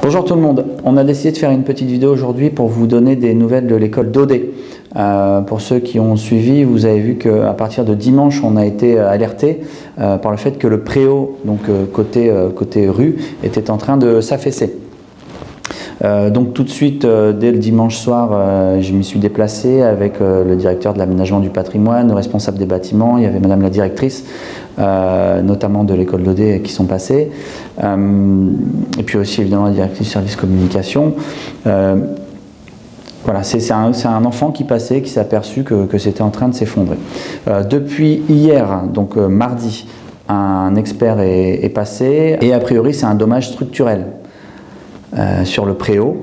Bonjour tout le monde, on a décidé de faire une petite vidéo aujourd'hui pour vous donner des nouvelles de l'école d'Audet. Pour ceux qui ont suivi, vous avez vu qu'à partir de dimanche, on a été alerté par le fait que le préau, donc côté rue, était en train de s'affaisser. Donc tout de suite, dès le dimanche soir, je m'y suis déplacé avec le directeur de l'aménagement du patrimoine, le responsable des bâtiments, il y avait madame la directrice, notamment de l'école d'Audet qui sont passés, et puis aussi évidemment la directrice service communication. Voilà, c'est un enfant qui passait, qui s'est aperçu que c'était en train de s'effondrer. Depuis hier, donc mardi, un expert est passé, et a priori c'est un dommage structurel sur le préau.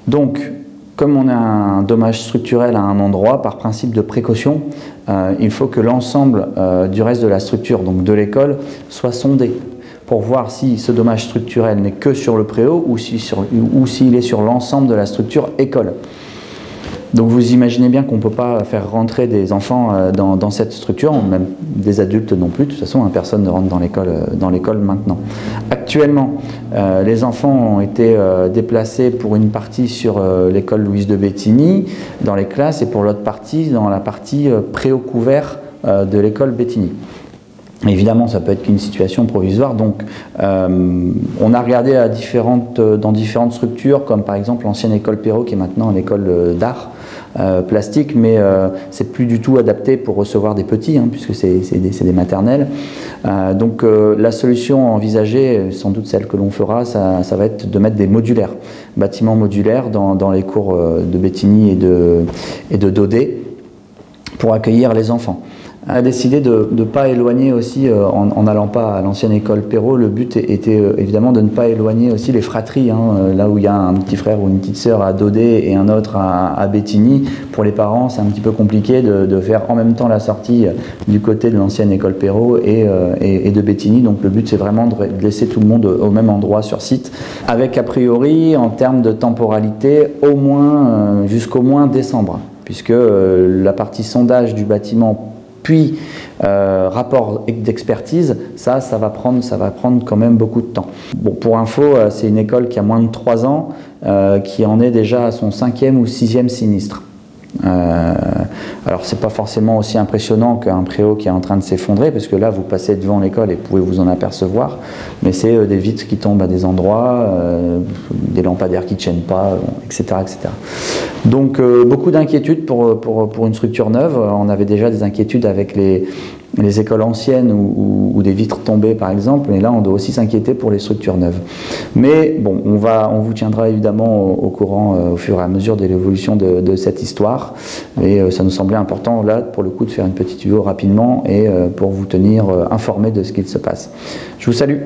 Donc, comme on a un dommage structurel à un endroit, par principe de précaution, il faut que l'ensemble du reste de la structure, donc de l'école, soit sondé pour voir si ce dommage structurel n'est que sur le préau ou s'il est sur l'ensemble de la structure école. Donc vous imaginez bien qu'on ne peut pas faire rentrer des enfants dans cette structure, même des adultes non plus, de toute façon personne ne rentre dans l'école maintenant. Actuellement, les enfants ont été déplacés pour une partie sur l'école Louise de Bétigny, dans les classes, et pour l'autre partie, dans la partie préau couvert de l'école Bétigny. Évidemment, ça peut être qu'une situation provisoire, donc on a regardé dans différentes structures, comme par exemple l'ancienne école Perrault, qui est maintenant une école d'art plastique, mais c'est plus du tout adapté pour recevoir des petits, puisque c'est des maternelles. Donc la solution envisagée, sans doute celle que l'on fera, ça va être de mettre des modulaires, bâtiments modulaires dans les cours de Bétigny et de d'Audet, pour accueillir les enfants. On a décidé de ne pas éloigner aussi, en n'allant pas à l'ancienne école Perrault, le but était évidemment de ne pas éloigner aussi les fratries, là où il y a un petit frère ou une petite sœur à d'Audet et un autre à Bétigny. Pour les parents, c'est un petit peu compliqué de faire en même temps la sortie du côté de l'ancienne école Perrault et de Bétigny. Donc le but, c'est vraiment de laisser tout le monde au même endroit sur site, avec a priori, en termes de temporalité, au moins jusqu'au moins décembre, puisque la partie sondage du bâtiment puis rapport d'expertise, ça va prendre quand même beaucoup de temps. Bon, pour info, c'est une école qui a moins de 3 ans, qui en est déjà à son 5e ou 6e sinistre. Alors c'est pas forcément aussi impressionnant qu'un préau qui est en train de s'effondrer, parce que là vous passez devant l'école et pouvez vous en apercevoir, mais c'est des vitres qui tombent à des endroits, des lampadaires qui ne tiennent pas, etc., etc. Donc beaucoup d'inquiétudes pour une structure neuve. On avait déjà des inquiétudes avec les écoles anciennes ou des vitres tombées par exemple, mais là on doit aussi s'inquiéter pour les structures neuves. Mais bon, on vous tiendra évidemment au courant au fur et à mesure de l'évolution de cette histoire, et ça nous semblait important là pour le coup de faire une petite vidéo rapidement et pour vous tenir informé de ce qu'il se passe. Je vous salue.